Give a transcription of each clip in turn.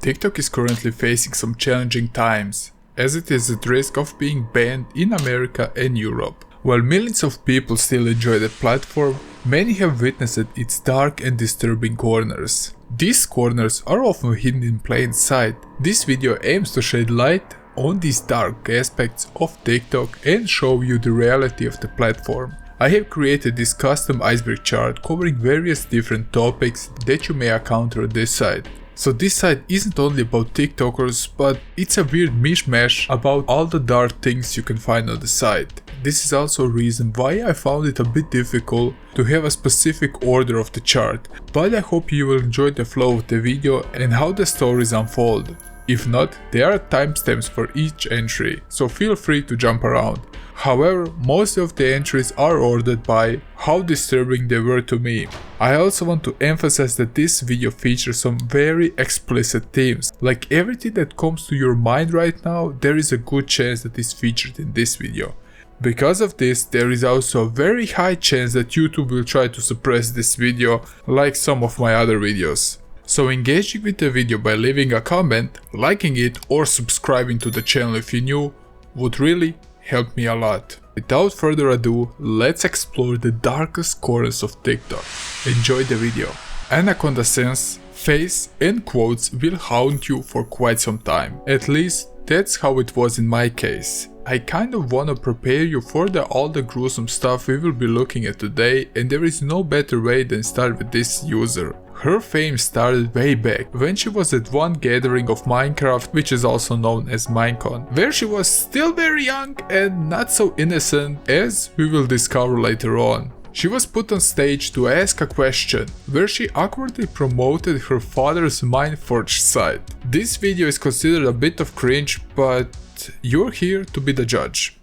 TikTok is currently facing some challenging times, as it is at risk of being banned in America and Europe. While millions of people still enjoy the platform, many have witnessed its dark and disturbing corners. These corners are often hidden in plain sight. This video aims to shed light on these dark aspects of TikTok and show you the reality of the platform. I have created this custom iceberg chart covering various different topics that you may encounter on this site. So this site isn't only about TikTokers, but it's a weird mishmash about all the dark things you can find on the site. This is also a reason why I found it a bit difficult to have a specific order of the chart, but I hope you will enjoy the flow of the video and how the stories unfold. If not, there are timestamps for each entry, so feel free to jump around. However, most of the entries are ordered by how disturbing they were to me. I also want to emphasize that this video features some very explicit themes. Like everything that comes to your mind right now, there is a good chance that is featured in this video. Because of this, there is also a very high chance that YouTube will try to suppress this video, like some of my other videos. So engaging with the video by leaving a comment, liking it or subscribing to the channel if you're new would really help me a lot. Without further ado, let's explore the darkest corners of TikTok. Enjoy the video. Anacondasins, face and quotes will haunt you for quite some time. At least that's how it was in my case. I kind of wanna prepare you for all the gruesome stuff we will be looking at today, and there is no better way than start with this user. Her fame started way back, when she was at one gathering of Minecraft, which is also known as Minecon, where she was still very young and not so innocent, as we will discover later on. She was put on stage to ask a question, where she awkwardly promoted her father's Mindforged site. This video is considered a bit of cringe, but you're here to be the judge.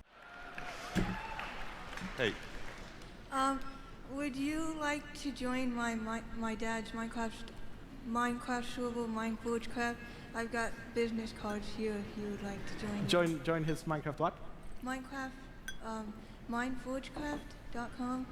Hey. Would you like to join my dad's Minecraft server, Mindforged? I've got business cards here if you would like to join. Join his Minecraft what? Minecraft, mindforgecraft.com.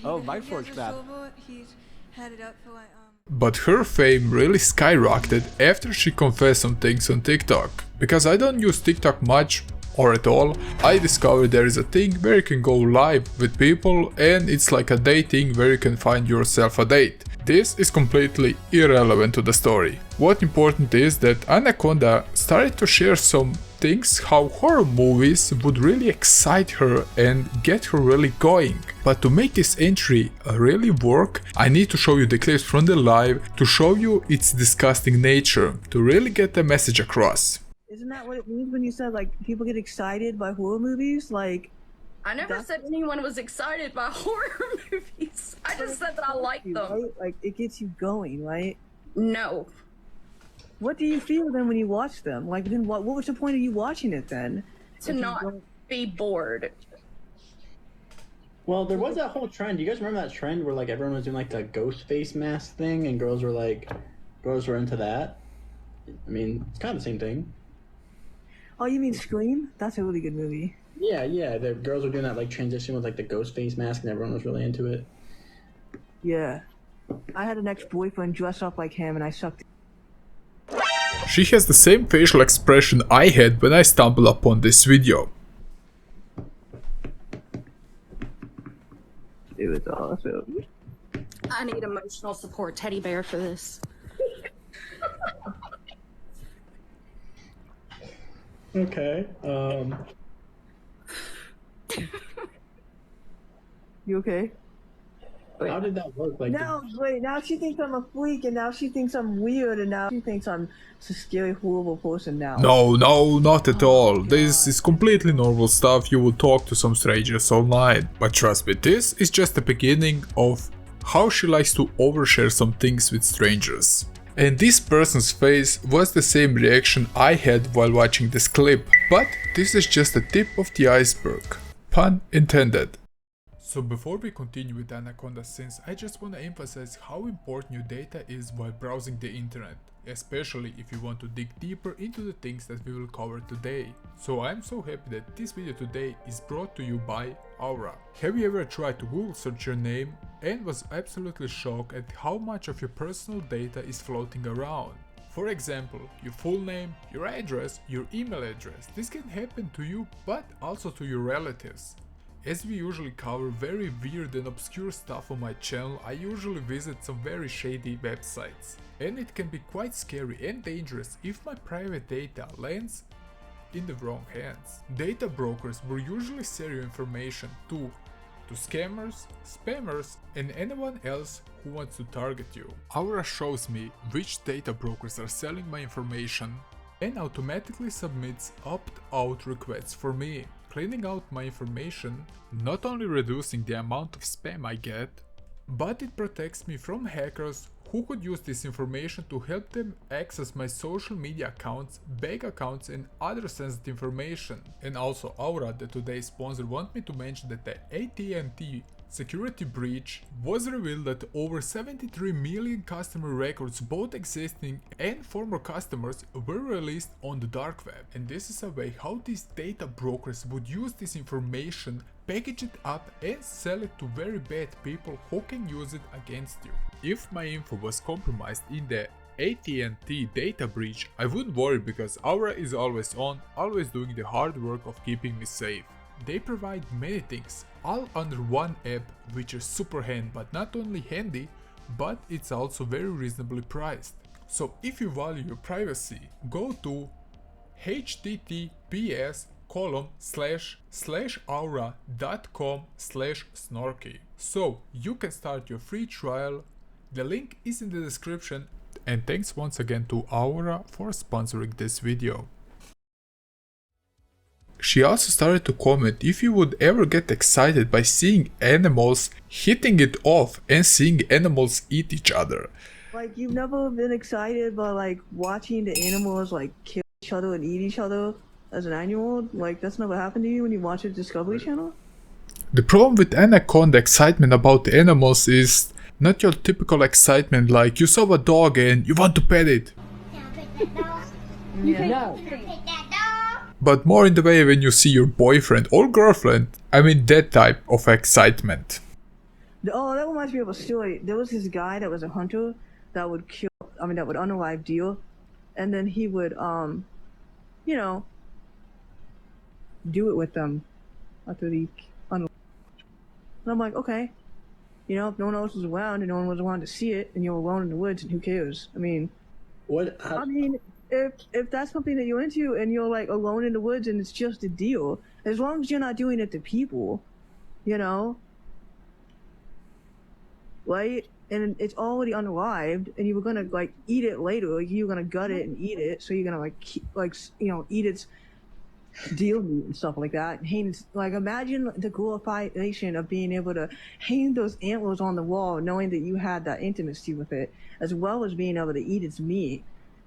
Oh, Mindforgecraft. He's had it up for like, But her fame really skyrocketed after she confessed some things on TikTok. Because I don't use TikTok much or at all, I discovered there is a thing where you can go live with people and it's like a dating where you can find yourself a date. This is completely irrelevant to the story. What important is that Anaconda started to share some things how horror movies would really excite her and get her really going. But to make this entry really work, I need to show you the clips from the live to show you its disgusting nature, to really get the message across. Isn't that what it means when you said like people get excited by horror movies? Like, I never said anyone was excited by horror movies. I just said that I like them. Right? Like it gets you going, right? No. What do you feel then when you watch them? Like then what was the point of you watching it then? To not be bored. Well, there was that whole trend. Do you guys remember that trend where like everyone was doing like the ghost face mask thing and girls were into that? I mean, it's kind of the same thing. Oh, you mean Scream? That's a really good movie. Yeah, the girls were doing that like transition with like the ghost face mask and everyone was really into it. Yeah. I had an ex-boyfriend dress up like him and I sucked. She has the same facial expression I had when I stumbled upon this video. It was awesome. I need emotional support teddy bear for this. Okay. You okay? How did that work? Like, No, wait, now she thinks I'm a freak and now she thinks I'm weird and now she thinks I'm a scary, horrible person now. No, not at all. This is completely normal stuff. You will talk to some strangers online. But trust me, this is just the beginning of how she likes to overshare some things with strangers. And this person's face was the same reaction I had while watching this clip. But this is just the tip of the iceberg. Pun intended. So before we continue with Anacondasins, I just want to emphasize how important your data is while browsing the internet, especially if you want to dig deeper into the things that we will cover today. So I'm so happy that this video today is brought to you by Aura. Have you ever tried to Google search your name and was absolutely shocked at how much of your personal data is floating around? For example, your full name, your address, your email address. This can happen to you, but also to your relatives. As we usually cover very weird and obscure stuff on my channel, I usually visit some very shady websites. And it can be quite scary and dangerous if my private data lands in the wrong hands. Data brokers will usually sell your information to scammers, spammers, and anyone else who wants to target you. Aura shows me which data brokers are selling my information and automatically submits opt-out requests for me, cleaning out my information, not only reducing the amount of spam I get, but it protects me from hackers who could use this information to help them access my social media accounts, bank accounts and other sensitive information. And also Aura, the today's sponsor, want me to mention that the AT&T security breach was revealed that over 73 million customer records, both existing and former customers, were released on the dark web. And this is a way how these data brokers would use this information, package it up and sell it to very bad people who can use it against you. If my info was compromised in the AT&T data breach, I wouldn't worry because Aura is always on, always doing the hard work of keeping me safe. They provide many things, all under one app, which is super handy, but not only handy, but it's also very reasonably priced. So if you value your privacy, go to https://aura.com/snorky so you can start your free trial. The link is in the description, and thanks once again to Aura for sponsoring this video. She also started to comment if you would ever get excited by seeing animals hitting it off and seeing animals eat each other. Like, you've never been excited by like watching the animals like kill each other and eat each other as an animal? Like, that's never happened to you when you watch the Discovery Channel? The problem with Anaconda excitement about the animals is not your typical excitement like you saw a dog and you want to pet it. Yeah. But more in the way when you see your boyfriend or girlfriend. I mean that type of excitement. Oh, that reminds me of a story. There was this guy that was a hunter that would that would unalive deer, and then he would, you know, do it with them after the unalive. And I'm like, okay, you know, if no one else was around and no one was around to see it, and you're alone in the woods, and who cares? I mean, if that's something that you're into and you're like alone in the woods and it's just a deal, as long as you're not doing it to people, you know, right? And it's already unalived, and you were gonna like eat it later, like you were gonna gut it and eat it, so you're gonna eat its deal meat and stuff like that. And like, imagine the glorification of being able to hang those antlers on the wall, knowing that you had that intimacy with it, as well as being able to eat its meat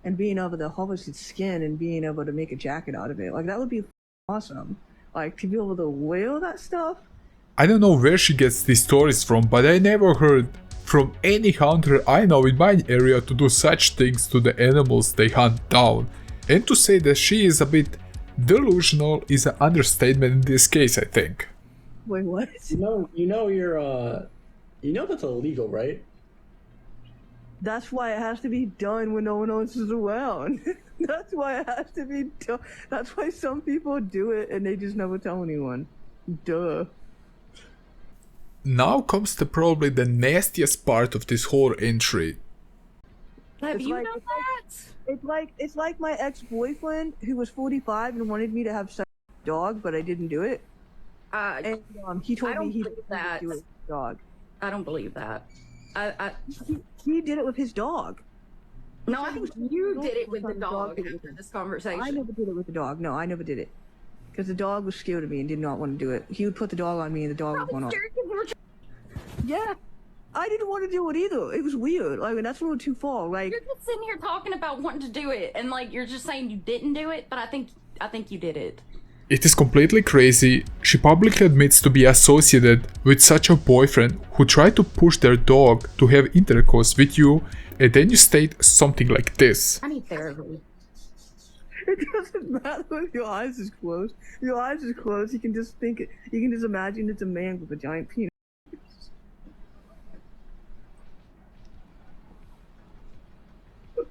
and being able to harvest its skin and being able to make a jacket out of it. Like, that would be awesome. Like, to be able to wear that stuff. I don't know where she gets these stories from, but I never heard from any hunter I know in my area to do such things to the animals they hunt down. And to say that she is a bit delusional is an understatement in this case, I think. Wait, what? You know that's illegal, right? That's why it has to be done when no one else is around. That's why it has to be done. That's why some people do it and they just never tell anyone. Duh. Now comes to probably the nastiest part of this whole entry. Have It's you like- known that? It's like my ex-boyfriend who was 45 and wanted me to have sex with a dog, but I didn't do it. And he told I don't me he believe didn't that. do it with his dog. I don't believe that. He did it with his dog. No, I think you did it with the dog did it with after him. this conversation. I never did it with the dog. No, I never did it. Because the dog was scared of me and did not want to do it. He would put the dog on me and the dog would run off. Yeah. I didn't want to do it either. It was weird. Like, and that's a little too far. Like, You're just sitting here talking about wanting to do it, and like you're just saying you didn't do it, but I think you did it. It is completely crazy. She publicly admits to be associated with such a boyfriend who tried to push their dog to have intercourse with you, and then you state something like this. I need therapy. it doesn't matter if your eyes is closed. Your eyes is closed. You can just think it. You can just imagine it's a man with a giant penis.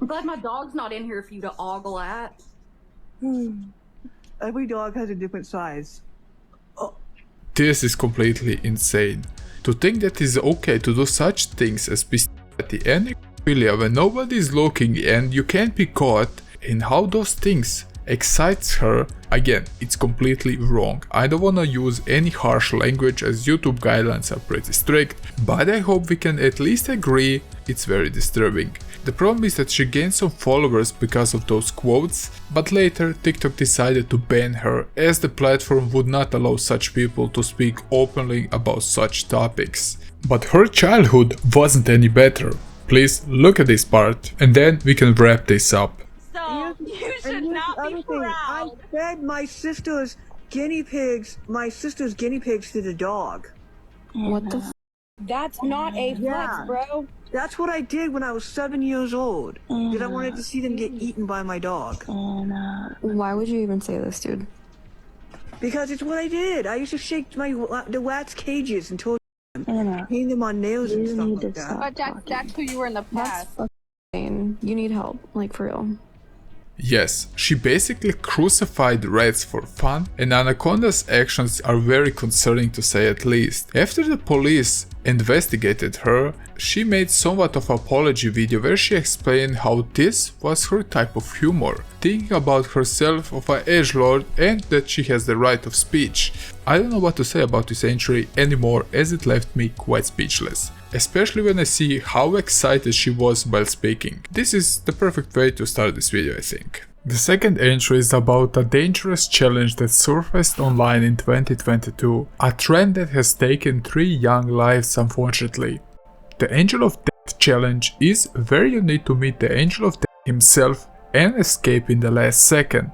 I'm glad my dog's not in here for you to ogle at. Every dog has a different size. This is completely insane. To think that it's okay to do such things as bestiality and necrophilia when nobody is looking and you can't be caught, and how those things excites her, again, it's completely wrong. I don't wanna use any harsh language as YouTube guidelines are pretty strict, but I hope we can at least agree it's very disturbing. The problem is that she gained some followers because of those quotes, but later TikTok decided to ban her as the platform would not allow such people to speak openly about such topics. But her childhood wasn't any better. Please look at this part and then we can wrap this up. So, you should not be I proud. fed my sister's guinea pigs to the dog. What the f? That's not a flex, Yeah. bro. That's what I did when I was 7 years old. Because I wanted to see them get eaten by my dog. Why would you even say this, dude? Because it's what I did. I used to shake the rats' cages until hang them on nails and stuff like that. But that's who you were in the past. That's fucking. You need help, like for real. Yes, she basically crucified rats for fun, and Anaconda's actions are very concerning to say at least. After the police investigated her, she made somewhat of an apology video where she explained how this was her type of humor, thinking about herself of an edgelord and that she has the right of speech. I don't know what to say about this entry anymore as it left me quite speechless. Especially when I see how excited she was while speaking. This is the perfect way to start this video, I think. The second entry is about a dangerous challenge that surfaced online in 2022, a trend that has taken 3 young lives unfortunately. The Angel of Death challenge is where you need to meet the Angel of Death himself and escape in the last second.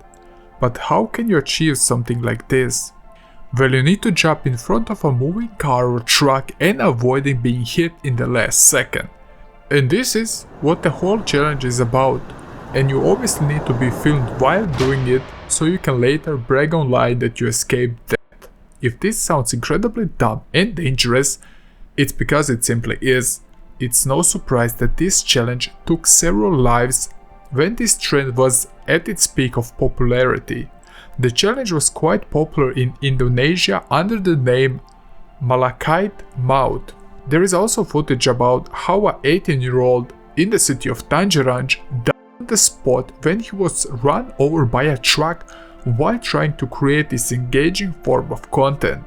But how can you achieve something like this? Well, you need to jump in front of a moving car or truck and avoiding being hit in the last second. And this is what the whole challenge is about. And you obviously need to be filmed while doing it so you can later brag online that you escaped death. If this sounds incredibly dumb and dangerous, it's because it simply is. It's no surprise that this challenge took several lives when this trend was at its peak of popularity. The challenge was quite popular in Indonesia under the name Malachite Maut. There is also footage about how an 18-year-old in the city of Tangerang died on the spot when he was run over by a truck while trying to create this engaging form of content.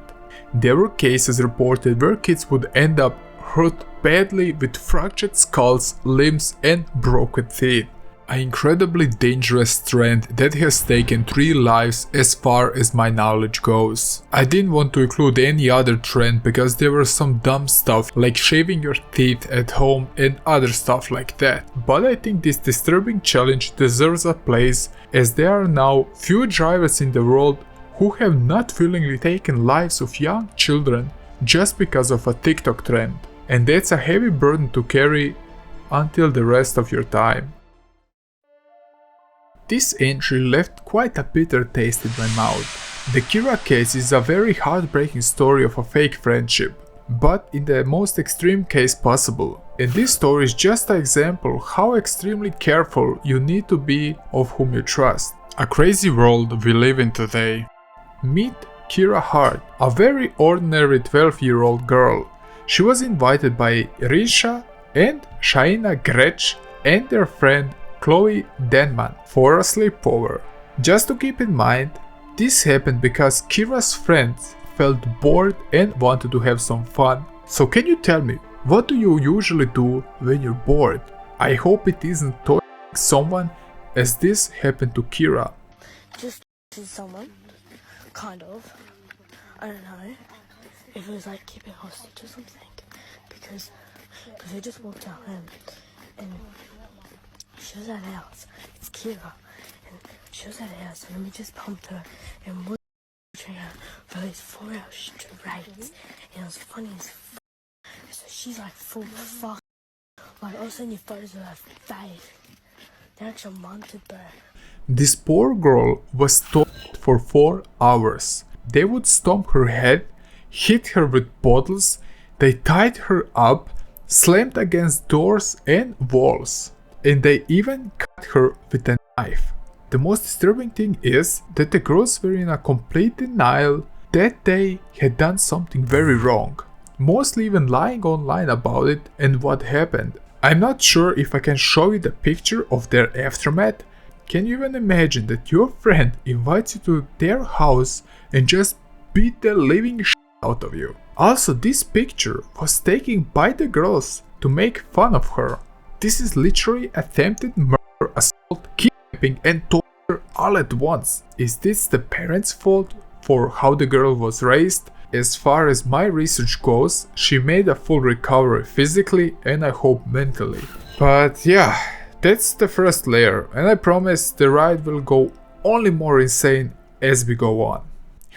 There were cases reported where kids would end up hurt badly with fractured skulls, limbs and broken teeth. An incredibly dangerous trend that has taken 3 lives as far as my knowledge goes. I didn't want to include any other trend because there were some dumb stuff like shaving your teeth at home and other stuff like that. But I think this disturbing challenge deserves a place as there are now few drivers in the world who have not willingly taken lives of young children just because of a TikTok trend. And that's a heavy burden to carry until the rest of your time. This entry left quite a bitter taste in my mouth. The Kira case is a very heartbreaking story of a fake friendship, but in the most extreme case possible. And this story is just an example how extremely careful you need to be of whom you trust. A crazy world we live in today. Meet Kira Hart, a very ordinary 12-year-old girl. She was invited by Risha and Shaina Gretsch and their friend 𝙀𝙭𝙥𝙧 Denman for a sleepover. Just to keep in mind, this happened because Kira's friends felt bored and wanted to have some fun. So can you tell me, what do you usually do when you're bored? I hope it isn't torturing someone as this happened to Kira. Just someone, kind of. I don't know if it was like keeping hostage or something, because I just walked out and she was at the house. It's Kira, and she was at the house, and we just pumped her, and we were watching her for these 4 hours straight, and it was funny as fuck. So she's like full fuck, like all of a sudden your photos of her face. They're actually monted, bro. This poor girl was tortured for 4 hours. They would stomp her head, hit her with bottles, they tied her up, slammed against doors and walls. and they even cut her with a knife. The most disturbing thing is that the girls were in a complete denial that they had done something very wrong, mostly even lying online about it and what happened. I'm not sure if I can show you the picture of their aftermath. Can you even imagine that your friend invites you to their house and just beat the living shit out of you? Also, this picture was taken by the girls to make fun of her. This is literally attempted murder, assault, kidnapping and torture all at once. Is this the parents' fault for how the girl was raised? As far as my research goes, she made a full recovery physically and I hope mentally. But yeah, that's the first layer, and I promise the ride will go only more insane as we go on.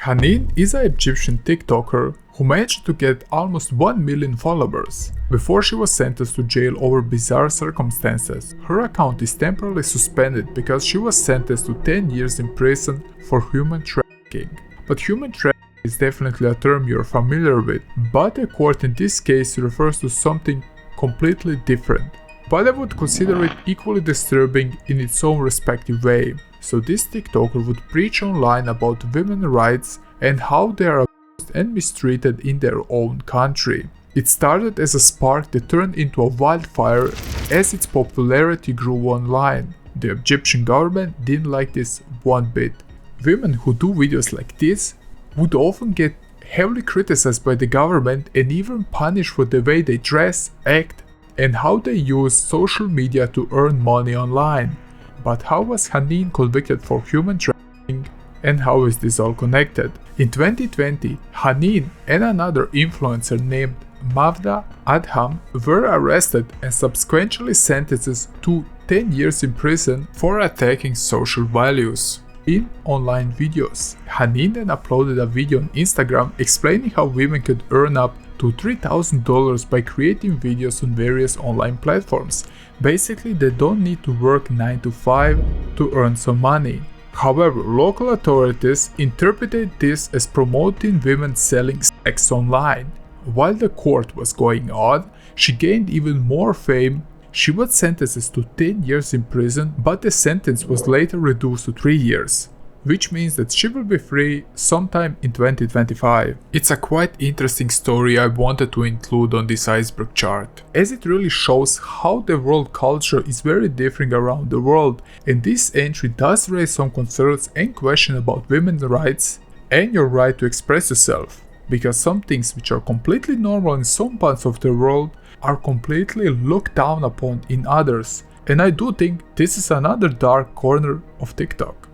Haneen is an Egyptian TikToker who managed to get almost 1 million followers. Before she was sentenced to jail over bizarre circumstances, her account is temporarily suspended because she was sentenced to 10 years in prison for human trafficking. But human trafficking is definitely a term you're familiar with, but the court in this case refers to something completely different. But I would consider it equally disturbing in its own respective way. So this TikToker would preach online about women's rights and how they are abused and mistreated in their own country. It started as a spark that turned into a wildfire as its popularity grew online. The Egyptian government didn't like this one bit. Women who do videos like this would often get heavily criticized by the government and even punished for the way they dress, act, and how they use social media to earn money online. But how was Haneen convicted for human trafficking, and how is this all connected? In 2020, Haneen and another influencer named Mavda Adham were arrested and subsequently sentenced to 10 years in prison for attacking social values in online videos. Haneen then uploaded a video on Instagram explaining how women could earn up to $3,000 by creating videos on various online platforms. Basically, they don't need to work 9 to 5 to earn some money. However, local authorities interpreted this as promoting women selling sex online. While the court was going on, she gained even more fame. She was sentenced to 10 years in prison, but the sentence was later reduced to 3 years, which means that she will be free sometime in 2025. It's a quite interesting story I wanted to include on this iceberg chart, as it really shows how the world culture is very different around the world, and this entry does raise some concerns and questions about women's rights and your right to express yourself, because some things which are completely normal in some parts of the world are completely looked down upon in others, and I do think this is another dark corner of TikTok.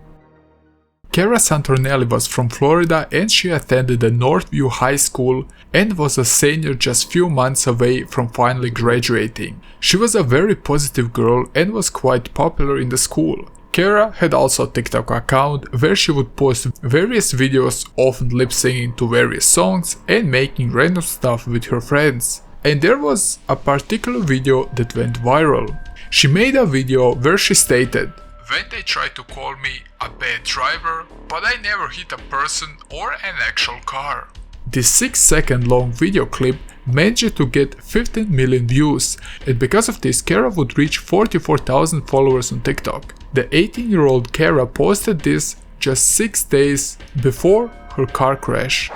Cara Santorelli was from Florida and she attended the Northview High School and was a senior just few months away from finally graduating. She was a very positive girl and was quite popular in the school. Cara had also a TikTok account where she would post various videos, often lip-syncing to various songs and making random stuff with her friends. And there was a particular video that went viral. She made a video where she stated, "When they try to call me a bad driver, but I never hit a person or an actual car." This 6-second long video clip managed to get 15 million views, and because of this, Cara would reach 44,000 followers on TikTok. The 18-year-old Cara posted this just 6 days before her car crash.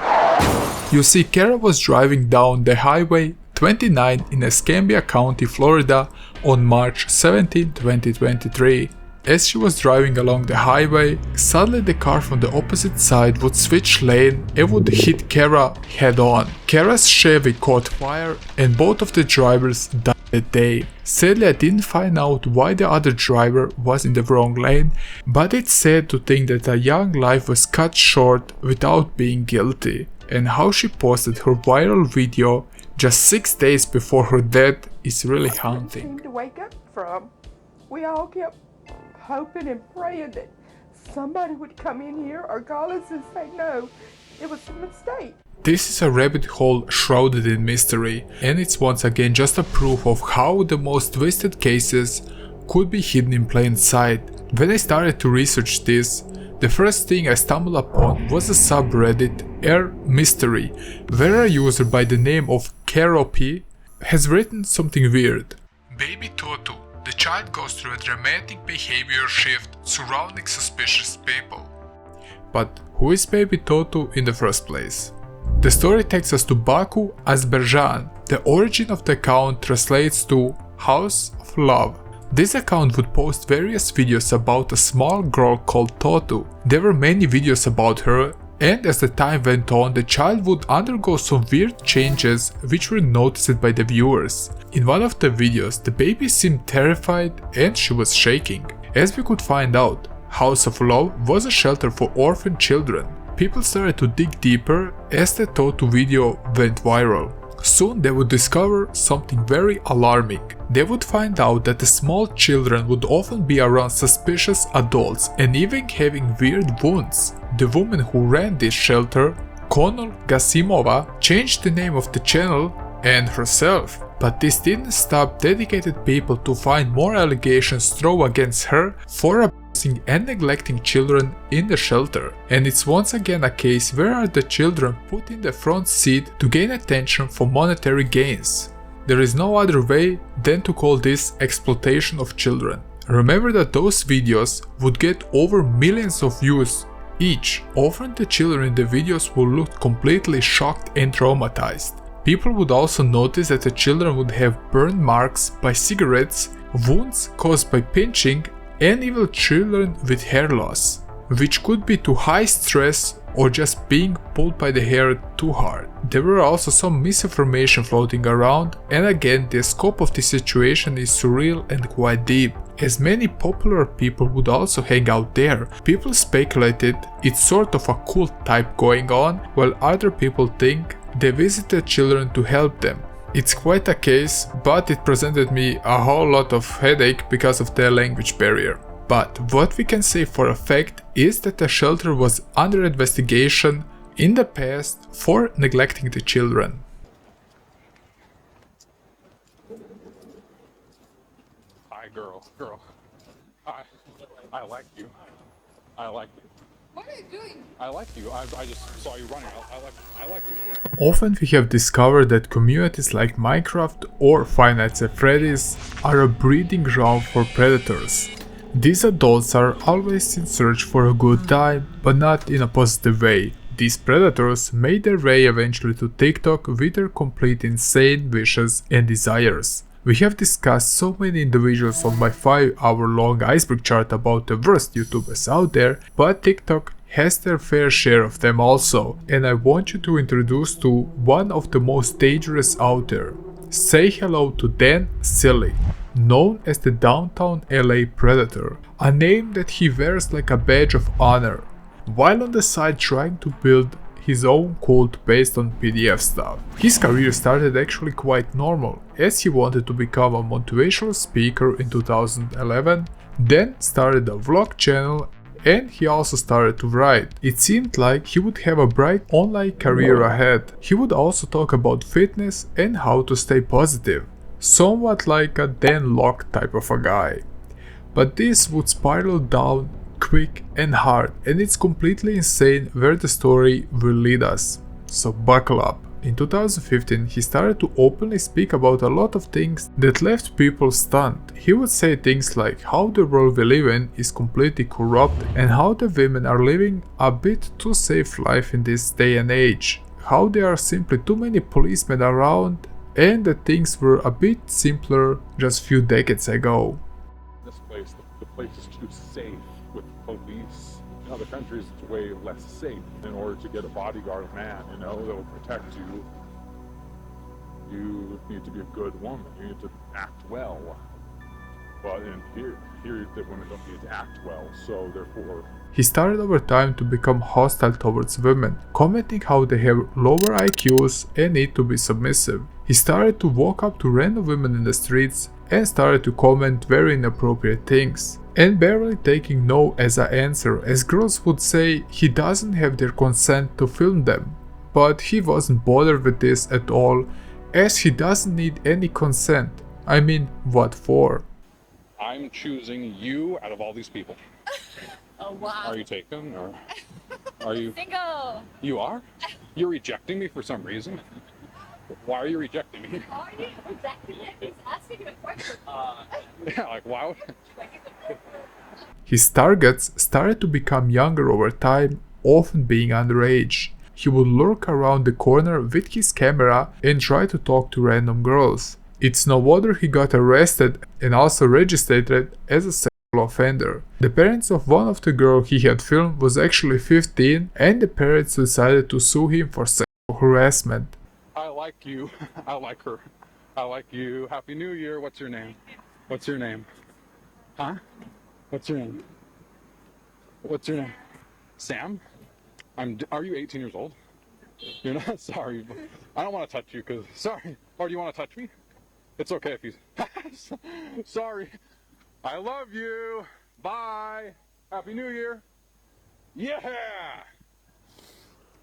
You see, Cara was driving down the highway 29 in Escambia County, Florida on March 17, 2023. As she was driving along the highway, suddenly the car from the opposite side would switch lane and would hit Cara head on. Cara's Chevy caught fire and both of the drivers died that day. Sadly, I didn't find out why the other driver was in the wrong lane, but it's sad to think that a young life was cut short without being guilty. And how she posted her viral video just 6 days before her death is really haunting. To wake up from. We all kept hoping and praying that somebody would come in here or call us and say no, it was a mistake. This is a rabbit hole shrouded in mystery, and it's once again just a proof of how the most twisted cases could be hidden in plain sight. When I started to research this, the first thing I stumbled upon was a subreddit r mystery, where a user by the name of 𝘾𝙗𝙚𝙧𝙗 has written something weird. Baby Totu, the child goes through a dramatic behavior shift surrounding suspicious people. But who is baby Totu in the first place? The story takes us to Baku, Azerbaijan. The origin of the account translates to House of Love. This account would post various videos about a small girl called Totu. There were many videos about her, and as the time went on, the child would undergo some weird changes which were noticed by the viewers. In one of the videos, the baby seemed terrified and she was shaking. As we could find out, House of Love was a shelter for orphan children. People started to dig deeper as the Totu video went viral. Soon they would discover something very alarming. They would find out that the small children would often be around suspicious adults and even having weird wounds. The woman who ran this shelter, 𝙀𝙭𝙥𝙚𝙧𝙩 Gasimova, changed the name of the channel and herself. But this didn't stop dedicated people to find more allegations thrown against her for abusing and neglecting children in the shelter. And it's once again a case where the children put in the front seat to gain attention for monetary gains. There is no other way than to call this exploitation of children. Remember that those videos would get over millions of views each. Often the children in the videos will look completely shocked and traumatized. People would also notice that the children would have burn marks by cigarettes, wounds caused by pinching, and even children with hair loss, which could be to high stress or just being pulled by the hair too hard. There were also some misinformation floating around, and again the scope of the situation is surreal and quite deep, as many popular people would also hang out there. People speculated it's sort of a cult type going on, while other people think they visited children to help them. It's quite a case, but it presented me a whole lot of headache because of the language barrier. But what we can say for a fact is that the shelter was under investigation in the past for neglecting the children. Hi girl. I like you. What are you doing? I like you. I just saw you running. I like you. Often we have discovered that communities like Minecraft or Five Nights at Freddy's are a breeding ground for predators. These adults are always in search for a good time, but not in a positive way. These predators made their way eventually to TikTok with their complete insane wishes and desires. We have discussed so many individuals on my 5-hour-long iceberg chart about the worst YouTubers out there, but TikTok has their fair share of them also, and I want you to introduce to one of the most dangerous out there. Say hello to Dan Silly, known as the Downtown LA Predator, a name that he wears like a badge of honor, while on the side trying to build his own cult based on PDF stuff. His career started actually quite normal, as he wanted to become a motivational speaker in 2011, then started a vlog channel, and he also started to write. It seemed like he would have a bright online career ahead. He would also talk about fitness and how to stay positive, somewhat like a Dan Lok type of a guy. But this would spiral down quick and hard, and it's completely insane where the story will lead us. So buckle up. In 2015, he started to openly speak about a lot of things that left people stunned. He would say things like how the world we live in is completely corrupt and how the women are living a bit too safe life in this day and age, how there are simply too many policemen around, and that things were a bit simpler just a few decades ago. This place, the place is too safe with police. In other countries, it's way less safe. In order to get a bodyguard man, that will protect you, you need to be a good woman. You need to act well. But in here the women don't need to act well, so therefore... He started over time to become hostile towards women, commenting how they have lower IQs and need to be submissive. He started to walk up to random women in the streets and started to comment very inappropriate things, and barely taking no as an answer, as girls would say he doesn't have their consent to film them. But he wasn't bothered with this at all, as he doesn't need any consent. I mean, what for? I'm choosing you out of all these people. Oh wow. Are you taken, or are you... Single. You are? You're rejecting me for some reason? Why are you rejecting me? Are you rejecting me? He's asking. asking you a question. Yeah, like why would His targets started to become younger over time, often being underage. He would lurk around the corner with his camera and try to talk to random girls. It's no wonder he got arrested and also registered as a sexual offender. The parents of one of the girls he had filmed was actually 15, and the parents decided to sue him for sexual harassment. I like you. I like her. I like you. Happy New Year. What's your name? What's your name? Huh? What's your name? What's your name? Sam? Are you 18 years old? You're not? Sorry. I don't want to touch you because, sorry. Or do you want to touch me? It's okay if you... Sorry. I love you. Bye. Happy New Year. Yeah!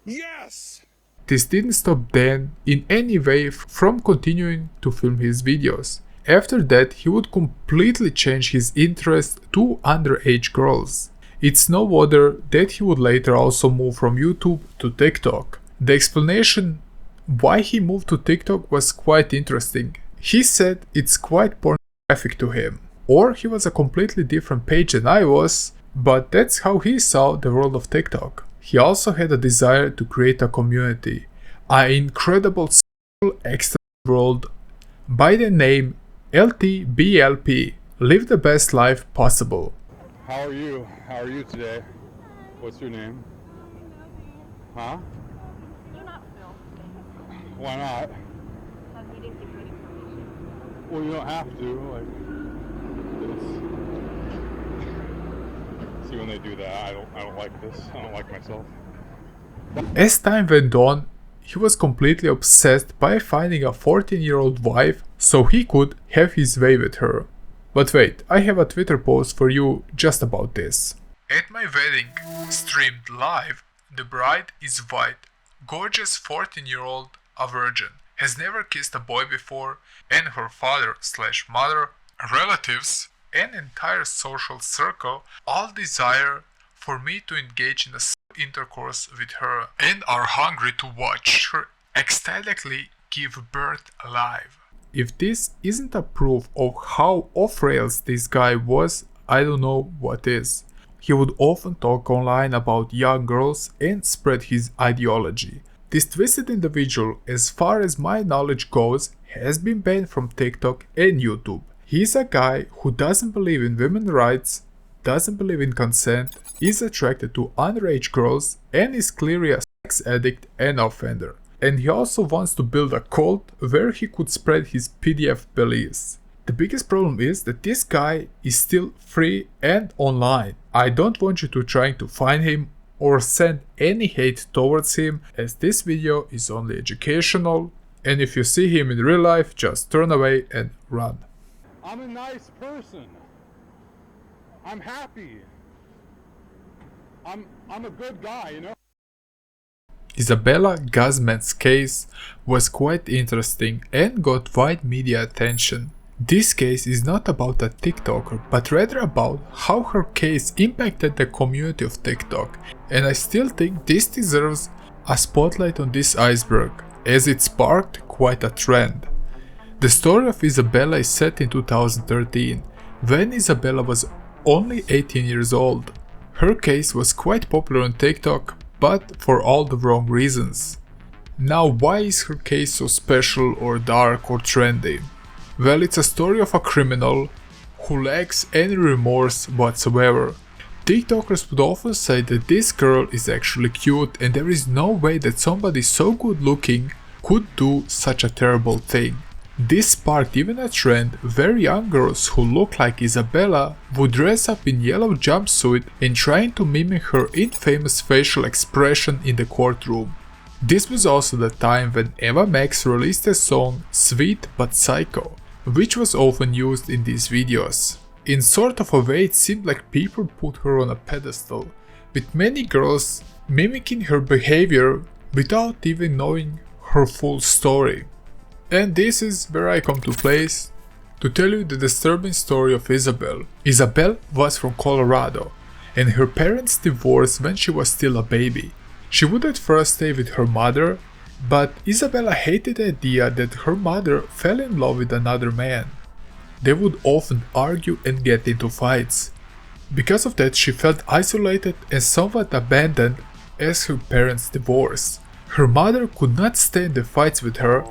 Yes! This didn't stop Dan in any way from continuing to film his videos. After that, he would completely change his interest to underage girls. It's no wonder that he would later also move from YouTube to TikTok. The explanation why he moved to TikTok was quite interesting. He said it's quite pornographic to him. Or he was a completely different page than I was, but that's how he saw the world of TikTok. He also had a desire to create a community, an incredible social extra world by the name LTBLP, live the best life possible. How are you? How are you today? What's your name? Huh? Why not? Well, you don't have to. Like, see when they do that, I don't like this. I don't like myself. As time went on, he was completely obsessed by finding a 14-year-old wife so he could have his way with her. But wait, I have a Twitter post for you just about this. At my wedding, streamed live, the bride is white, gorgeous 14-year-old, a virgin, has never kissed a boy before, and her father/mother, relatives, and entire social circle all desire for me to engage in a intercourse with her and are hungry to watch her ecstatically give birth alive. If this isn't a proof of how off rails this guy was, I don't know what is. He would often talk online about young girls and spread his ideology. This twisted individual, as far as my knowledge goes, has been banned from TikTok and YouTube. He's a guy who doesn't believe in women's rights, doesn't believe in consent, is attracted to underage girls, and is clearly a sex addict and offender. And he also wants to build a cult where he could spread his PDF beliefs. The biggest problem is that this guy is still free and online. I don't want you to try to find him or send any hate towards him, as this video is only educational, and if you see him in real life, just turn away and run. I'm a nice person. I'm happy. I'm a good guy, you know? Isabella Guzman's case was quite interesting and got wide media attention. This case is not about a TikToker, but rather about how her case impacted the community of TikTok, and I still think this deserves a spotlight on this iceberg, as it sparked quite a trend. The story of Isabella is set in 2013, when Isabella was only 18 years old. Her case was quite popular on TikTok, but for all the wrong reasons. Now, why is her case so special or dark or trendy? Well, it's a story of a criminal who lacks any remorse whatsoever. TikTokers would often say that this girl is actually cute and there is no way that somebody so good looking could do such a terrible thing. This sparked even a trend where young girls who look like Isabella would dress up in yellow jumpsuit and trying to mimic her infamous facial expression in the courtroom. This was also the time when Eva Max released a song Sweet But Psycho, which was often used in these videos. In sort of a way, it seemed like people put her on a pedestal, with many girls mimicking her behavior without even knowing her full story. And this is where I come to place to tell you the disturbing story of Isabel. Isabel was from Colorado, and her parents divorced when she was still a baby. She would at first stay with her mother, but Isabella hated the idea that her mother fell in love with another man. they would often argue and get into fights. Because of that, she felt isolated and somewhat abandoned as her parents divorced. Her mother could not stand the fights with her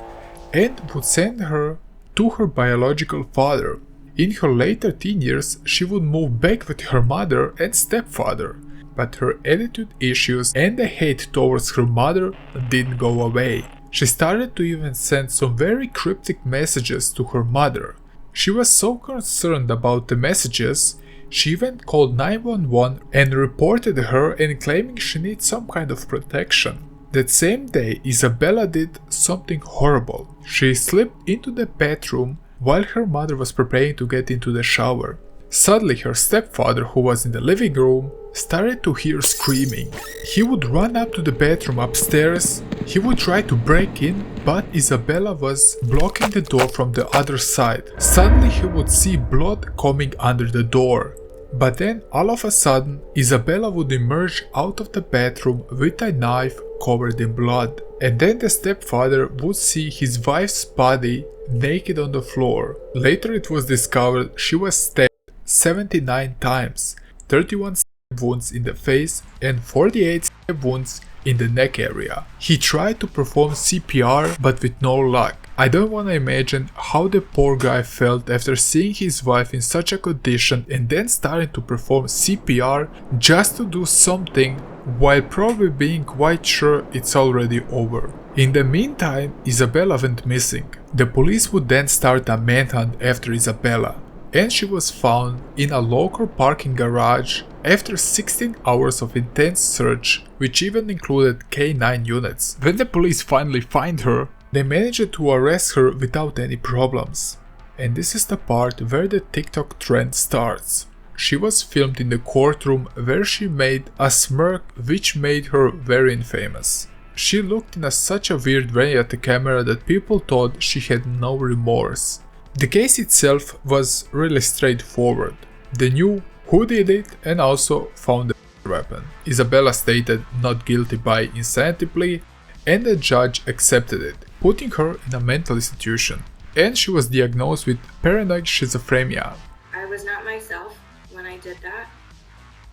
and would send her to her biological father. In her later teen years, she would move back with her mother and stepfather, but her attitude issues and the hate towards her mother didn't go away. She started to even send some very cryptic messages to her mother. She was so concerned about the messages, she even called 911 and reported her and claiming she needs some kind of protection. That same day, Isabella did something horrible. She slipped into the bathroom while her mother was preparing to get into the shower. Suddenly, her stepfather, who was in the living room, started to hear screaming. He would run up to the bathroom upstairs. He would try to break in, but Isabella was blocking the door from the other side. Suddenly, he would see blood coming under the door. But then, all of a sudden, Isabella would emerge out of the bathroom with a knife covered in blood. And then the stepfather would see his wife's body naked on the floor. Later it was discovered she was stabbed 79 times, 31 stab wounds in the face and 48 stab wounds in the neck area. He tried to perform CPR but with no luck. I don't want to imagine how the poor guy felt after seeing his wife in such a condition and then starting to perform CPR just to do something while probably being quite sure it's already over. In the meantime, Isabella went missing. The police would then start a manhunt after Isabella, and she was found in a local parking garage after 16 hours of intense search, which even included K9 units. When the police finally find her, they managed to arrest her without any problems. And this is the part where the TikTok trend starts. She was filmed in the courtroom where she made a smirk which made her very infamous. She looked in such a weird way at the camera that people thought she had no remorse. The case itself was really straightforward. They knew who did it and also found the weapon. Isabella stated not guilty by insanity plea and the judge accepted it, putting her in a mental institution. And she was diagnosed with paranoid schizophrenia. I was not myself when I did that,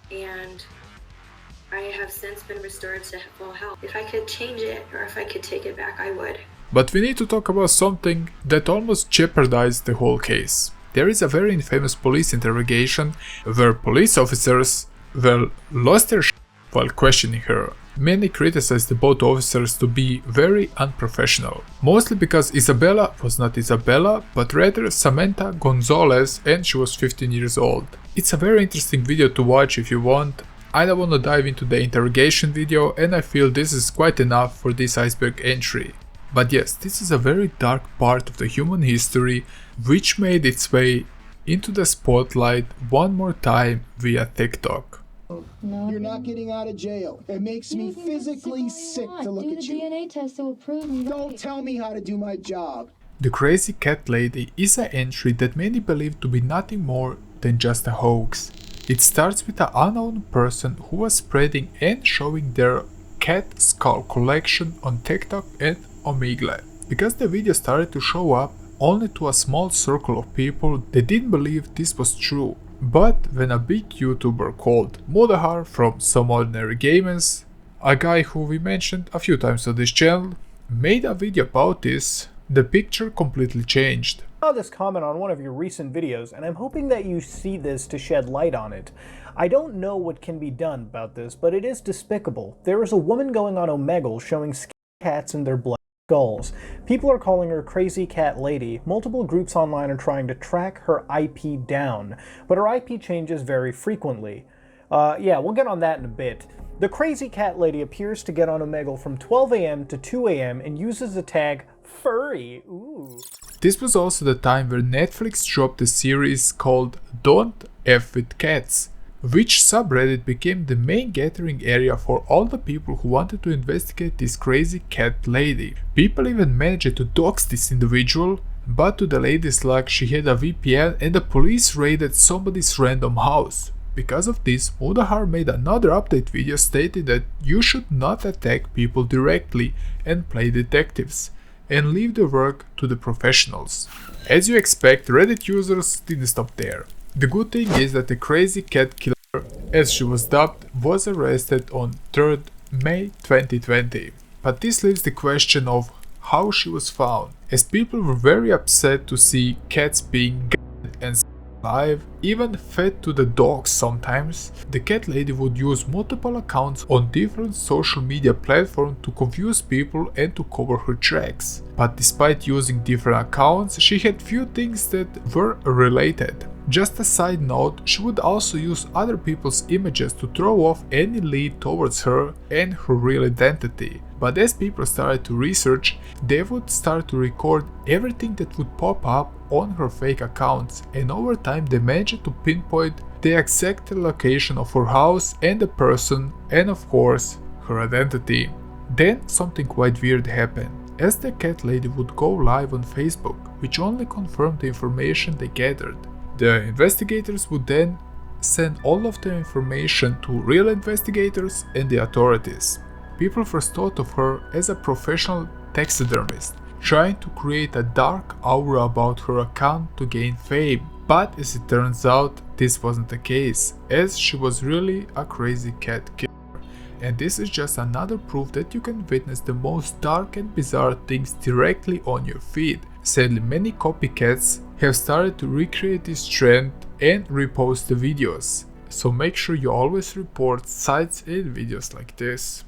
and I have since been restored to full health. If I could change it or if I could take it back, I would. But we need to talk about something that almost jeopardized the whole case. There is a very infamous police interrogation where police officers, lost their shit while questioning her. Many criticized the both officers to be very unprofessional, mostly because Isabella was not Isabella, but rather Samantha Gonzalez, and she was 15 years old. It's a very interesting video to watch if you want. I don't want to dive into the interrogation video, and I feel this is quite enough for this iceberg entry. But yes, this is a very dark part of the human history which made its way into the spotlight one more time via TikTok. No. You're not getting out of jail. It makes me physically sick to look at you. Do the DNA test that will prove me. Don't tell me how to do my job. The Crazy Cat Lady is an entry that many believe to be nothing more than just a hoax. It starts with an unknown person who was spreading and showing their cat skull collection on TikTok and Omegle. Because the video started to show up only to a small circle of people, they didn't believe this was true. But when a big YouTuber called 𝙀𝙗𝙧𝙗 from Some Ordinary Gamers, a guy who we mentioned a few times on this channel, made a video about this, the picture completely changed. I saw this comment on one of your recent videos, and I'm hoping that you see this to shed light on it. I don't know what can be done about this, but it is despicable. There is a woman going on Omegle showing cats in their black skulls. People are calling her Crazy Cat Lady. Multiple groups online are trying to track her IP down, but her IP changes very frequently. Yeah, we'll get on that in a bit. The Crazy Cat Lady appears to get on Omegle from 12 AM to 2 AM and uses the tag furry. Ooh. This was also the time where Netflix dropped a series called Don't F with Cats, which subreddit became the main gathering area for all the people who wanted to investigate this crazy cat lady. People even managed to dox this individual, but to the lady's luck she had a VPN and the police raided somebody's random house. Because of this, 𝙀𝙀𝙧𝙗 made another update video stating that you should not attack people directly and play detectives. and leave the work to the professionals. As you expect, Reddit users didn't stop there. The good thing is that the crazy cat killer, as she was dubbed, was arrested on 3rd May 2020. But this leaves the question of how she was found, as people were very upset to see cats being gagged and alive, even fed to the dogs sometimes. The cat lady would use multiple accounts on different social media platforms to confuse people and to cover her tracks. But despite using different accounts, she had few things that were related. Just a side note, she would also use other people's images to throw off any lead towards her and her real identity. But as people started to research, they would start to record everything that would pop up on her fake accounts, and over time they managed to pinpoint the exact location of her house and the person, and of course her identity. Then something quite weird happened, as the cat lady would go live on Facebook, which only confirmed the information they gathered. The investigators would then send all of the information to real investigators and the authorities. People first thought of her as a professional taxidermist, trying to create a dark aura about her account to gain fame. But as it turns out, this wasn't the case, as she was really a crazy cat killer. And this is just another proof that you can witness the most dark and bizarre things directly on your feed. Sadly, many copycats have started to recreate this trend and repost the videos. So make sure you always report sites and videos like this.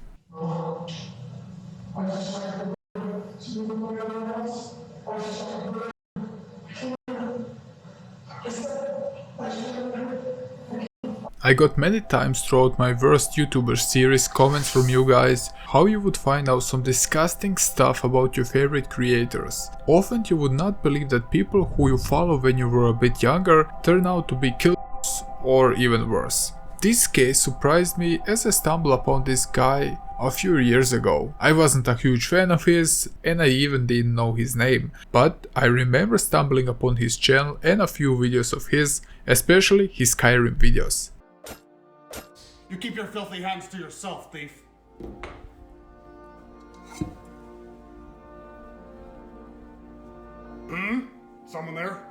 I got many times throughout my worst YouTuber series comments from you guys how you would find out some disgusting stuff about your favorite creators. Often you would not believe that people who you follow when you were a bit younger turn out to be killers or even worse. This case surprised me as I stumbled upon this guy a few years ago. I wasn't a huge fan of his and I even didn't know his name, but I remember stumbling upon his channel and a few videos of his, especially his Skyrim videos. You keep your filthy hands to yourself, thief. Someone there?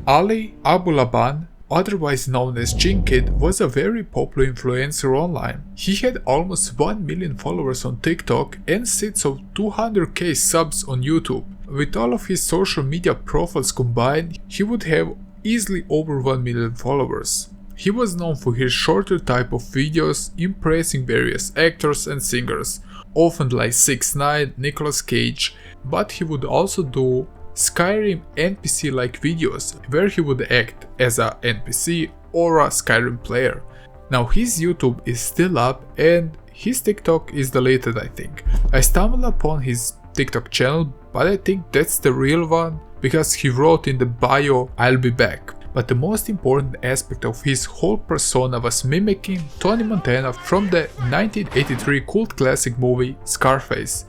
Ali Abulaban, otherwise known as Jinnkid, was a very popular influencer online. He had almost 1 million followers on TikTok and sits of 200k subs on YouTube. With all of his social media profiles combined, he would have easily over 1 million followers. He was known for his shorter type of videos impressing various actors and singers, often like 6ix9ine, Nicolas Cage, but he would also do Skyrim NPC-like videos where he would act as a NPC or a Skyrim player. Now his YouTube is still up and his TikTok is deleted, I think. I stumbled upon his TikTok channel, but I think that's the real one because he wrote in the bio, "I'll be back." But the most important aspect of his whole persona was mimicking Tony Montana from the 1983 cult classic movie Scarface.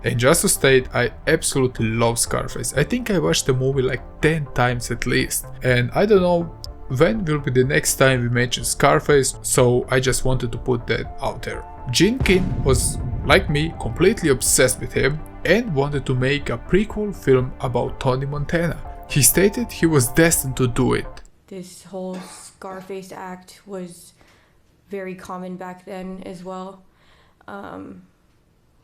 And just to state, I absolutely love Scarface. I think I watched the movie like 10 times at least. And I don't know when will be the next time we mention Scarface, so I just wanted to put that out there. Jinnkid was, like me, completely obsessed with him and wanted to make a prequel film about Tony Montana. He stated he was destined to do it. This whole Scarface act was very common back then as well.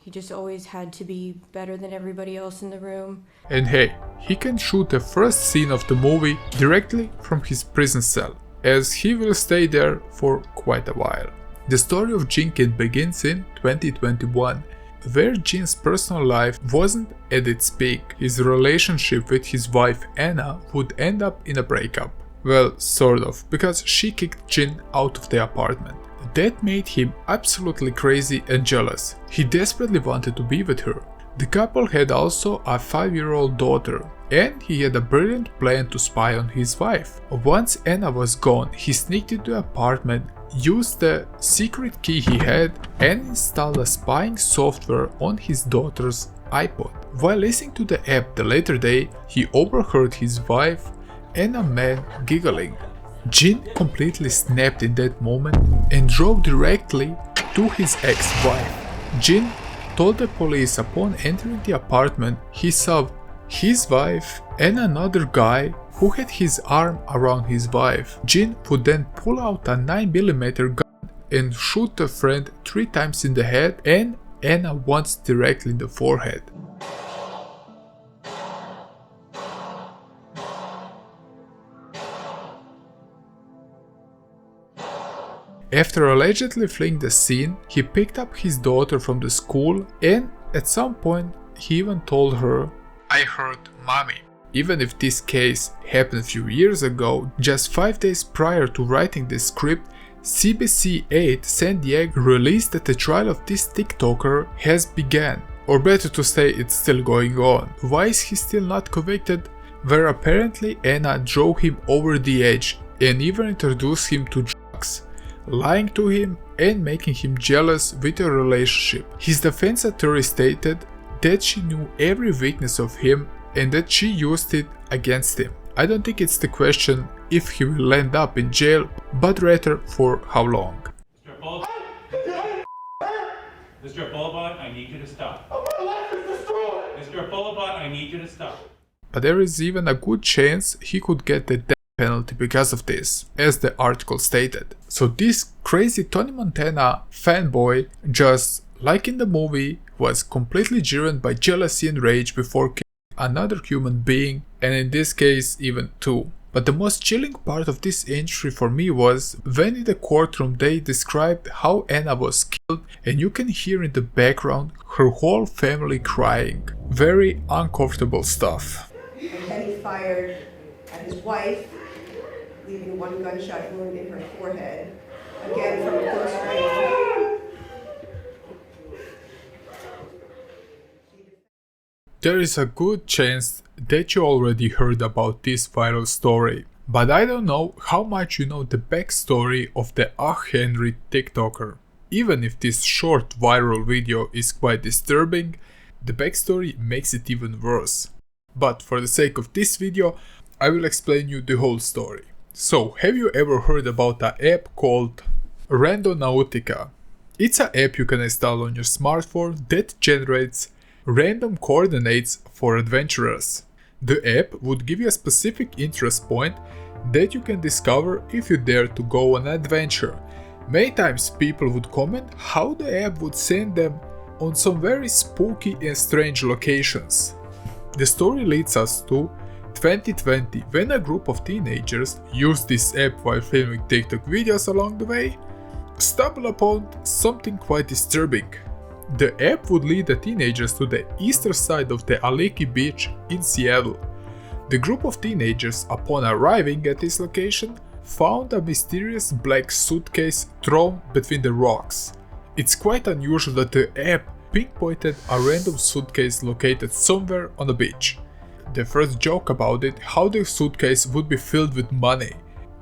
He just always had to be better than everybody else in the room. And hey, he can shoot the first scene of the movie directly from his prison cell, as he will stay there for quite a while. The story of Jinnkid begins in 2021, where Jin's personal life wasn't at its peak. His relationship with his wife Anna would end up in a breakup. Well, sort of, because she kicked Jin out of the apartment. That made him absolutely crazy and jealous. He desperately wanted to be with her. The couple had also a 5-year-old daughter, and he had a brilliant plan to spy on his wife. Once Anna was gone, he sneaked into the apartment, used the secret key he had, and installed a spying software on his daughter's iPod. While listening to the app the later day, he overheard his wife and a man giggling. Jin completely snapped in that moment and drove directly to his ex-wife. Jin told the police upon entering the apartment he saw his wife and another guy who had his arm around his wife. Jin would then pull out a 9mm gun and shoot the friend 3 times in the head and Anna once directly in the forehead. After allegedly fleeing the scene, he picked up his daughter from the school and at some point he even told her, "I heard mommy." Even if this case happened a few years ago, just 5 days prior to writing the script, CBC 8 San Diego released that the trial of this TikToker has begun. Or better to say, it's still going on. Why is he still not convicted? Where apparently Anna drove him over the edge and even introduced him to drugs, lying to him and making him jealous with a relationship. His defense attorney stated that she knew every weakness of him and that she used it against him. I don't think it's the question if he will end up in jail, but rather for how long. Mr. Bullabot, I need you to stop. My life is destroyed! Mr. Bullabot, I need you to stop. But there is even a good chance he could get the death penalty because of this, as the article stated. So this crazy Tony Montana fanboy, just like in the movie, was completely driven by jealousy and rage before killing another human being, and in this case even 2. But the most chilling part of this entry for me was when in the courtroom they described how Anna was killed and you can hear in the background her whole family crying. Very uncomfortable stuff. And then he fired at his wife, leaving 1 gunshot wound in her forehead, again from close range. There is a good chance that you already heard about this viral story, but I don't know how much you know the backstory of the Ughhenry TikToker. Even if this short viral video is quite disturbing, the backstory makes it even worse. But for the sake of this video, I will explain you the whole story. So, have you ever heard about an app called Randonautica? It's an app you can install on your smartphone that generates random coordinates for adventurers. The app would give you a specific interest point that you can discover if you dare to go on an adventure. Many times people would comment how the app would send them on some very spooky and strange locations. The story leads us to 2020, when a group of teenagers used this app while filming TikTok videos along the way, stumbled upon something quite disturbing. The app would lead the teenagers to the eastern side of the Aleki beach in Seattle. The group of teenagers, upon arriving at this location, found a mysterious black suitcase thrown between the rocks. It's quite unusual that the app pinpointed a random suitcase located somewhere on the beach. They first joke about it, how the suitcase would be filled with money.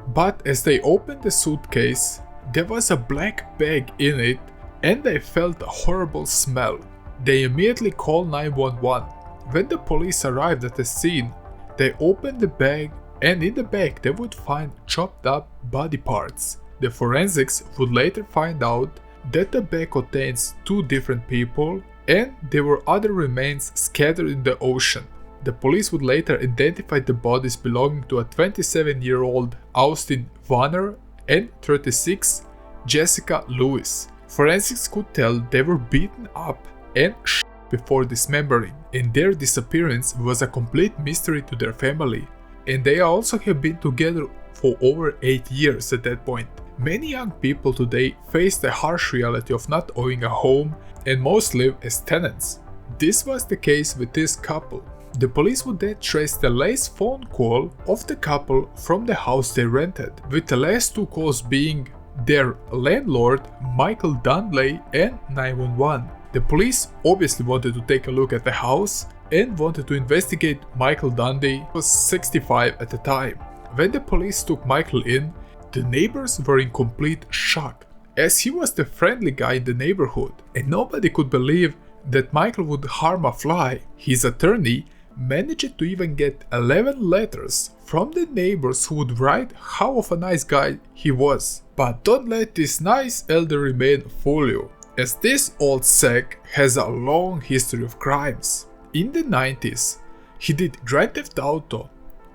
But as they opened the suitcase, there was a black bag in it and they felt a horrible smell. They immediately called 911. When the police arrived at the scene, they opened the bag and in the bag they would find chopped up body parts. The forensics would later find out that the bag contains 2 different people and there were other remains scattered in the ocean. The police would later identify the bodies belonging to a 27-year-old Austin Vanner and 36 Jessica Lewis. Forensics could tell they were beaten up and shot before dismembering, and their disappearance was a complete mystery to their family. And they also have been together for over 8 years at that point. Many young people today face the harsh reality of not owning a home, and most live as tenants. This was the case with this couple. The police would then trace the last phone call of the couple from the house they rented, with the last 2 calls being their landlord Michael Dundley and 911. The police obviously wanted to take a look at the house and wanted to investigate Michael Dundley, who was 65 at the time. When the police took Michael in, the neighbors were in complete shock, as he was the friendly guy in the neighborhood and nobody could believe that Michael would harm a fly. His attorney, managed to even get 11 letters from the neighbors who would write how of a nice guy he was. But don't let this nice elderly man fool you, as this old sack has a long history of crimes. In the 90s, he did Grand Theft Auto,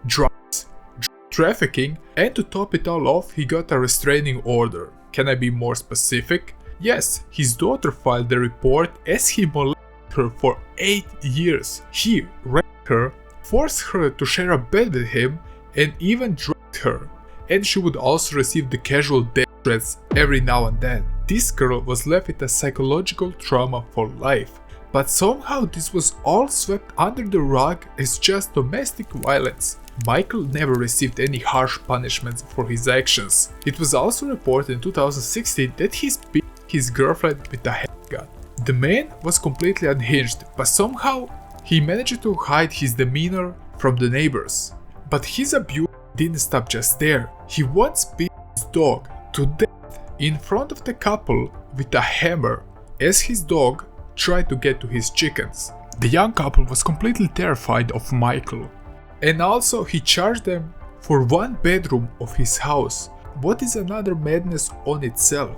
drugs, trafficking, and to top it all off, he got a restraining order. Can I be more specific? Yes, his daughter filed the report as he molested her for 8 years. He raped her, forced her to share a bed with him, and even drugged her. And she would also receive the casual death threats every now and then. This girl was left with a psychological trauma for life. But somehow this was all swept under the rug as just domestic violence. Michael never received any harsh punishments for his actions. It was also reported in 2016 that he beat his girlfriend with a handgun. The man was completely unhinged, but somehow he managed to hide his demeanor from the neighbors. But his abuse didn't stop just there. He once beat his dog to death in front of the couple with a hammer as his dog tried to get to his chickens. The young couple was completely terrified of Michael. And also he charged them for one bedroom of his house. What is another madness on itself?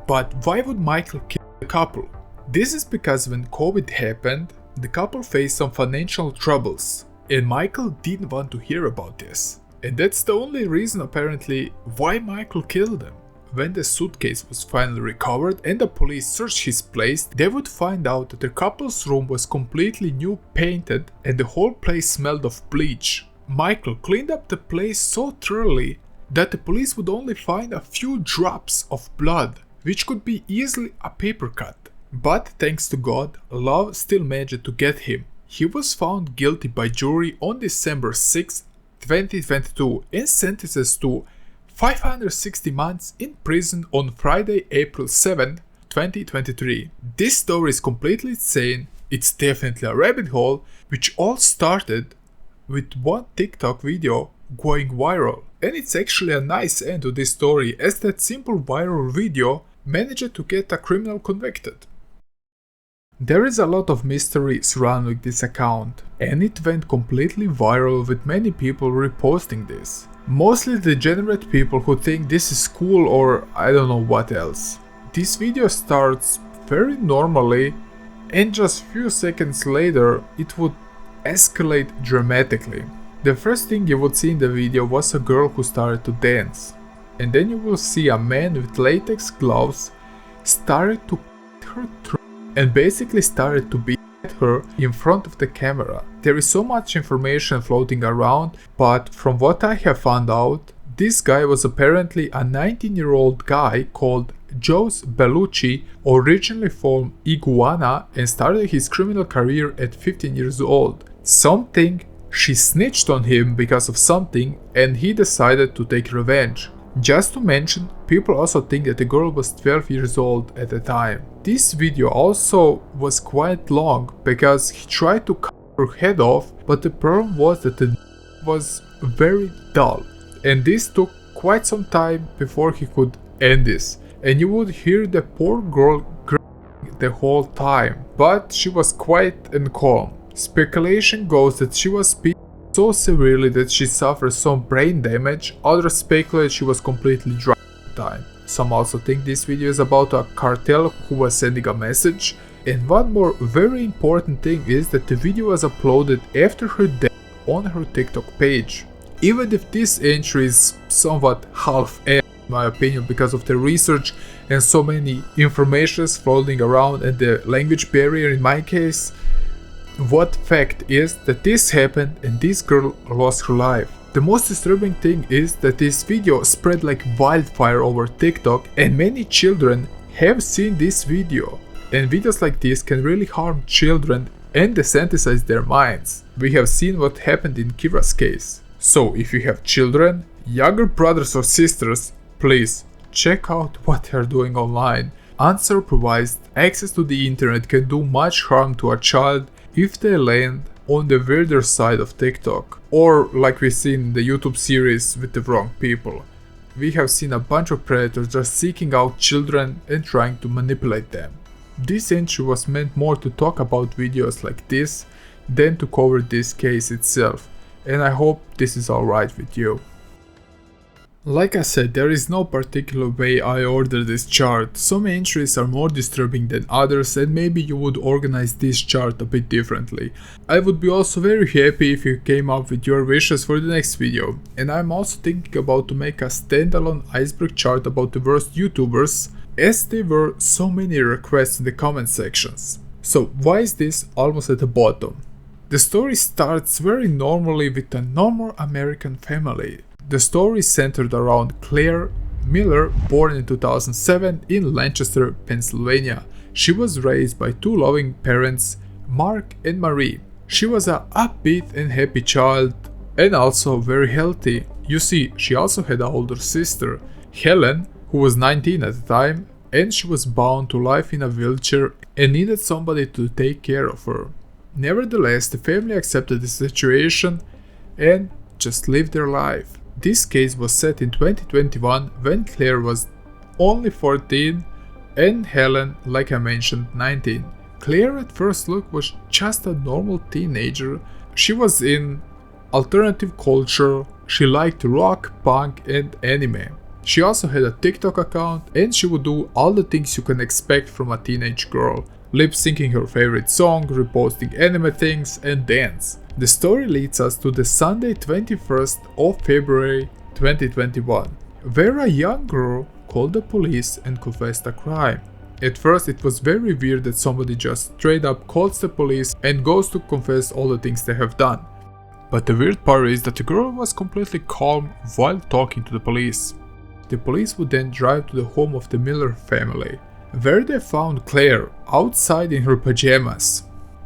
But why would Michael kill the couple? This is because when COVID happened, the couple faced some financial troubles. And Michael didn't want to hear about this. And that's the only reason apparently why Michael killed them. When the suitcase was finally recovered and the police searched his place, they would find out that the couple's room was completely new painted and the whole place smelled of bleach. Michael cleaned up the place so thoroughly that the police would only find a few drops of blood, which could be easily a paper cut. But thanks to God, love still managed to get him. He was found guilty by jury on December 6, 2022 and sentenced to 560 months in prison on Friday, April 7, 2023. This story is completely insane. It's definitely a rabbit hole, which all started with one TikTok video going viral. And it's actually a nice end to this story, as that simple viral video managed to get a criminal convicted. There is a lot of mystery surrounding this account, and it went completely viral with many people reposting this. Mostly degenerate people who think this is cool or I don't know what else. This video starts very normally and just few seconds later it would escalate dramatically. The first thing you would see in the video was a girl who started to dance. And then you will see a man with latex gloves started to cut her throat and basically started to beat her in front of the camera. There is so much information floating around, but from what I have found out, this guy was apparently a 19-year-old guy called 𝙀𝙭Bellucci, originally from Iguana, and started his criminal career at 15 years old. She snitched on him because of something and he decided to take revenge. Just to mention, people also think that the girl was 12 years old at the time. This video also was quite long because he tried to cut her head off, but the problem was that the was very dull. And this took quite some time before he could end this. And you would hear the poor girl crying the whole time, but she was quiet and calm. Speculation goes that she was beaten so severely that she suffered some brain damage. Others speculate she was completely drunk at the time. Some also think this video is about a cartel who was sending a message. And one more very important thing is that the video was uploaded after her death on her TikTok page. Even if this entry is somewhat half-assed in my opinion because of the research and so many informations floating around and the language barrier in my case, what fact is that this happened and this girl lost her life. The most disturbing thing is that this video spread like wildfire over TikTok and many children have seen this video. And videos like this can really harm children and desensitize their minds. We have seen what happened in Kira's case. So if you have children, younger brothers or sisters, please check out what they are doing online. Unsupervised access to the internet can do much harm to a child if they land on the weirder side of TikTok, or like we've seen in the YouTube series with the wrong people. We have seen a bunch of predators just seeking out children and trying to manipulate them. This entry was meant more to talk about videos like this, than to cover this case itself, and I hope this is alright with you. Like I said, there is no particular way I order this chart. Some entries are more disturbing than others, and maybe you would organize this chart a bit differently. I would be also very happy if you came up with your wishes for the next video. And I'm also thinking about to make a standalone iceberg chart about the worst YouTubers, as there were so many requests in the comment sections. So why is this almost at the bottom? The story starts very normally with a normal American family. The story is centered around Claire Miller, born in 2007 in Lancaster, Pennsylvania. She was raised by two loving parents, Mark and Marie. She was an upbeat and happy child, and also very healthy. You see, she also had an older sister, Helen, who was 19 at the time, and she was bound to life in a wheelchair and needed somebody to take care of her. Nevertheless, the family accepted the situation and just lived their life. This case was set in 2021 when Claire was only 14 and Helen, like I mentioned, 19. Claire at first look was just a normal teenager. She was in alternative culture, she liked rock, punk and anime. She also had a TikTok account and she would do all the things you can expect from a teenage girl. Lip syncing her favorite song, reposting anime things and dance. The story leads us to the Sunday 21st of February 2021, where a young girl called the police and confessed a crime. At first it was very weird that somebody just straight up calls the police and goes to confess all the things they have done. But the weird part is that the girl was completely calm while talking to the police. The police would then drive to the home of the Miller family, where they found Claire outside in her pajamas.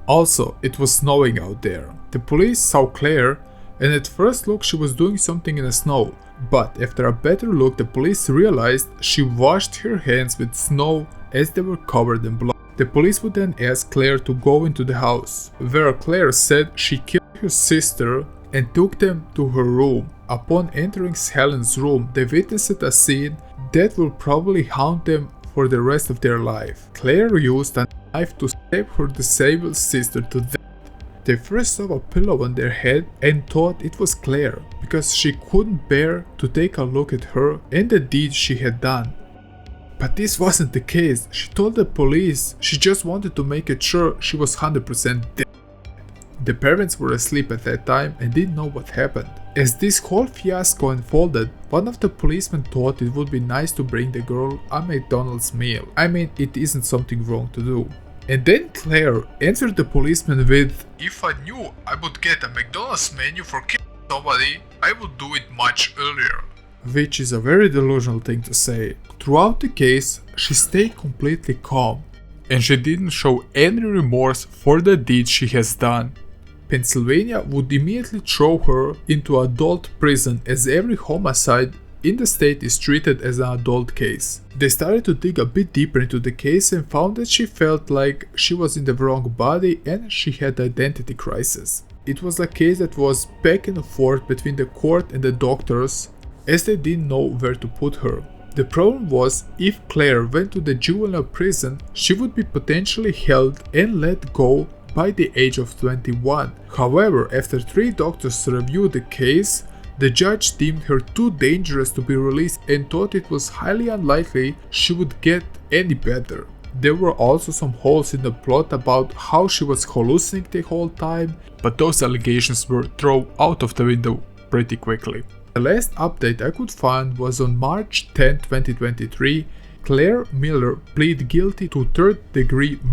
Also, it was snowing out there. The police saw Claire and at first look she was doing something in the snow, but after a better look the police realized she washed her hands with snow as they were covered in blood. The police would then ask Claire to go into the house, where Claire said she killed her sister and took them to her room. Upon entering Helen's room, they witnessed a scene that will probably haunt them for the rest of their life. Claire used a knife to stab her disabled sister to death. They first saw a pillow on their head and thought it was Claire, because she couldn't bear to take a look at her and the deed she had done. But this wasn't the case. She told the police she just wanted to make it sure she was 100% dead. The parents were asleep at that time and didn't know what happened. As this whole fiasco unfolded, one of the policemen thought it would be nice to bring the girl a McDonald's meal. I mean, it isn't something wrong to do. And then Claire answered the policeman with, "If I knew I would get a McDonald's menu for killing somebody, I would do it much earlier." Which is a very delusional thing to say. Throughout the case, she stayed completely calm, and she didn't show any remorse for the deed she has done. Pennsylvania would immediately throw her into adult prison, as every homicide in the state is treated as an adult case. They started to dig a bit deeper into the case and found that she felt like she was in the wrong body and she had identity crisis. It was a case that was back and forth between the court and the doctors, as they didn't know where to put her. The problem was, if Claire went to the juvenile prison, she would be potentially held and let go by the age of 21. However, after 3 doctors reviewed the case, the judge deemed her too dangerous to be released and thought it was highly unlikely she would get any better. There were also some holes in the plot about how she was hallucinating the whole time, but those allegations were thrown out of the window pretty quickly. The last update I could find was on March 10, 2023. Claire Miller pleaded guilty to 3rd-degree murder.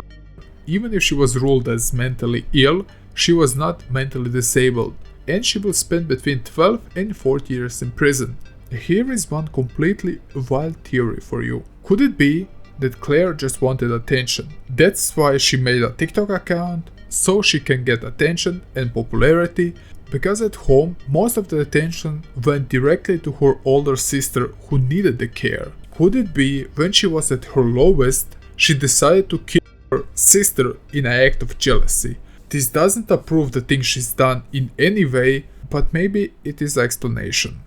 Even if she was ruled as mentally ill, she was not mentally disabled, and she will spend between 12 and 40 years in prison. Here is one completely wild theory for you. Could it be that Claire just wanted attention? That's why she made a TikTok account, so she can get attention and popularity, because at home most of the attention went directly to her older sister who needed the care. Could it be when she was at her lowest, she decided to kill her sister in an act of jealousy? This doesn't approve the thing she's done in any way, but maybe it is an explanation.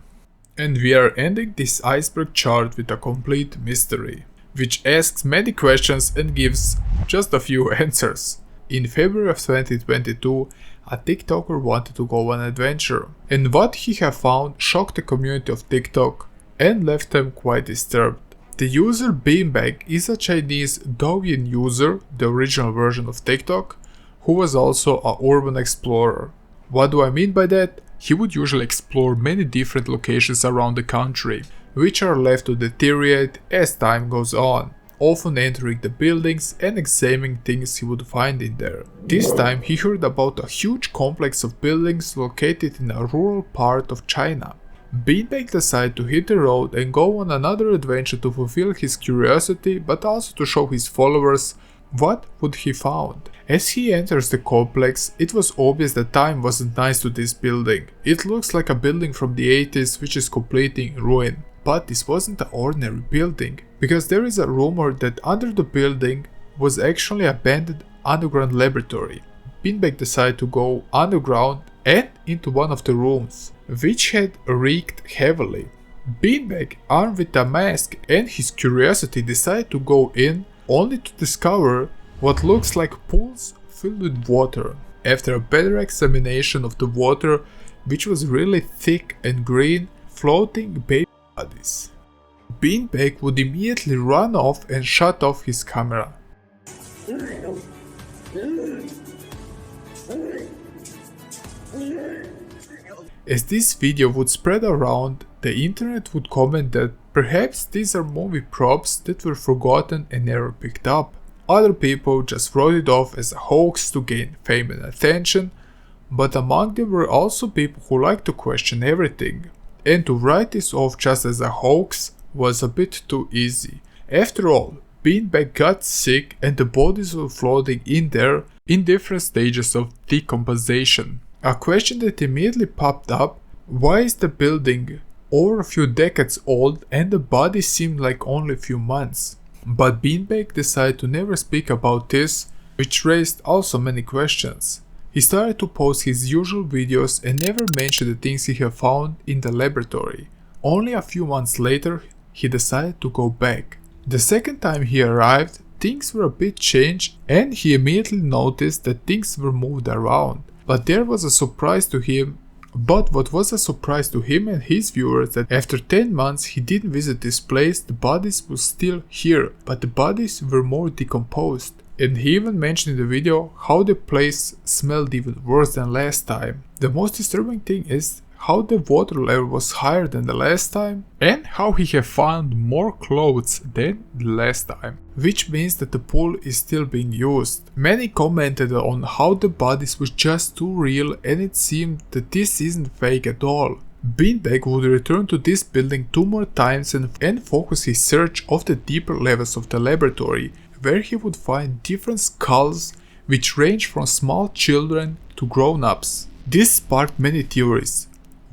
And we are ending this iceberg chart with a complete mystery, which asks many questions and gives just a few answers. In February of 2022, a TikToker wanted to go on an adventure, and what he had found shocked the community of TikTok and left them quite disturbed. The user Beanbag is a Chinese Douyin user, the original version of TikTok, who was also an urban explorer. What do I mean by that? He would usually explore many different locations around the country, which are left to deteriorate as time goes on, often entering the buildings and examining things he would find in there. This time he heard about a huge complex of buildings located in a rural part of China. Beanbag decided to hit the road and go on another adventure to fulfill his curiosity, but also to show his followers what would he found. As he enters the complex, it was obvious that time wasn't nice to this building. It looks like a building from the 80s which is completely in ruin. But this wasn't an ordinary building, because there is a rumor that under the building was actually an abandoned underground laboratory. Beanbag decided to go underground and into one of the rooms, which had reeked heavily. Beanbag, armed with a mask and his curiosity, decided to go in, only to discover what looks like pools filled with water. After a better examination of the water, which was really thick and green, floating baby bodies. Beanbag would immediately run off and shut off his camera. As this video would spread around, the internet would comment that perhaps these are movie props that were forgotten and never picked up. Other people just wrote it off as a hoax to gain fame and attention, but among them were also people who like to question everything, and to write this off just as a hoax was a bit too easy. After all, Beanbag got sick and the bodies were floating in there in different stages of decomposition. A question that immediately popped up: why is the building over a few decades old and the bodies seemed like only a few months? But Beanbag decided to never speak about this, which raised also many questions. He started to post his usual videos and never mentioned the things he had found in the laboratory. Only a few months later, he decided to go back. The second time he arrived, things were a bit changed and he immediately noticed that things were moved around. But there was a surprise to him. But what was a surprise to him and his viewers that after 10 months he didn't visit this place, the bodies were still here, but the bodies were more decomposed. And he even mentioned in the video how the place smelled even worse than last time. The most disturbing thing is how the water level was higher than the last time and how he had found more clothes than the last time, which means that the pool is still being used. Many commented on how the bodies were just too real and it seemed that this isn't fake at all. Beanbag would return to this building 2 more times and focus his search of the deeper levels of the laboratory, where he would find different skulls which range from small children to grown-ups. This sparked many theories.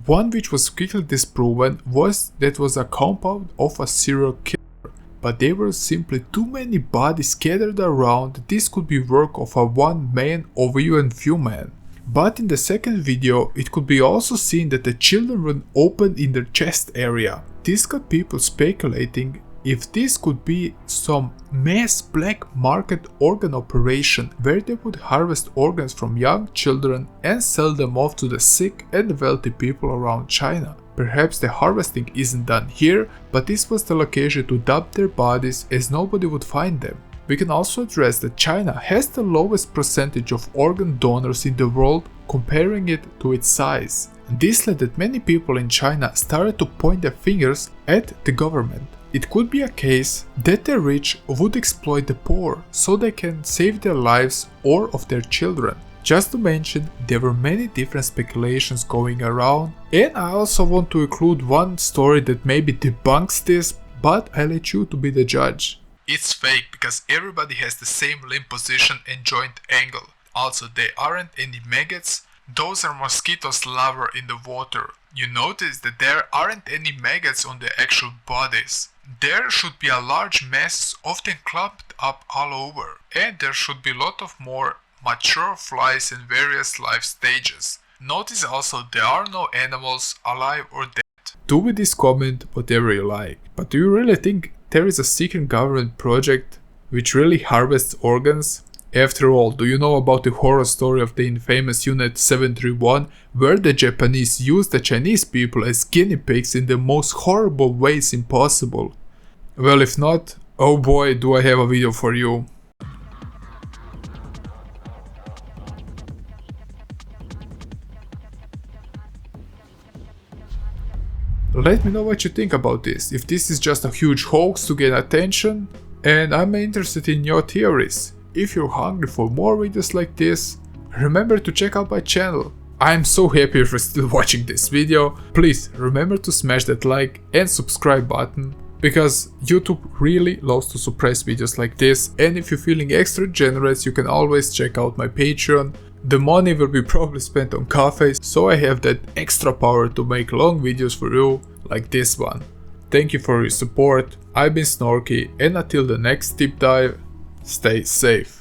One which was quickly disproven was that it was a compound of a serial killer, but there were simply too many bodies scattered around that this could be work of a one man or even few men. But in the second video, it could be also seen that the children were open in their chest area. This got people speculating if this could be some mass black market organ operation where they would harvest organs from young children and sell them off to the sick and wealthy people around China. Perhaps the harvesting isn't done here, but this was the location to dump their bodies as nobody would find them. We can also address that China has the lowest percentage of organ donors in the world comparing it to its size. This led that many people in China started to point their fingers at the government. It could be a case that the rich would exploit the poor so they can save their lives or of their children. Just to mention, there were many different speculations going around, and I also want to include one story that maybe debunks this, but I let you to be the judge. It's fake because everybody has the same limb position and joint angle. Also, there aren't any maggots, those are mosquitoes larvae in the water. You notice that there aren't any maggots on the actual bodies. There should be a large masses often clumped up all over, and there should be a lot of more mature flies in various life stages. Notice also there are no animals alive or dead. Do with this comment whatever you like, but do you really think there is a secret government project which really harvests organs? After all, do you know about the horror story of the infamous Unit 731, where the Japanese used the Chinese people as guinea pigs in the most horrible ways impossible? Well, if not, oh boy, do I have a video for you. Let me know what you think about this, if this is just a huge hoax to gain attention, and I'm interested in your theories. If you're hungry for more videos like this, remember to check out my channel. I'm so happy if you're still watching this video. Please remember to smash that like and subscribe button, because YouTube really loves to suppress videos like this, and if you're feeling extra generous, you can always check out my Patreon. The money will be probably spent on coffee, so I have that extra power to make long videos for you, like this one. Thank you for your support, I've been 𝙀𝙘𝙚𝙧𝙩, and until the next deep dive, stay safe.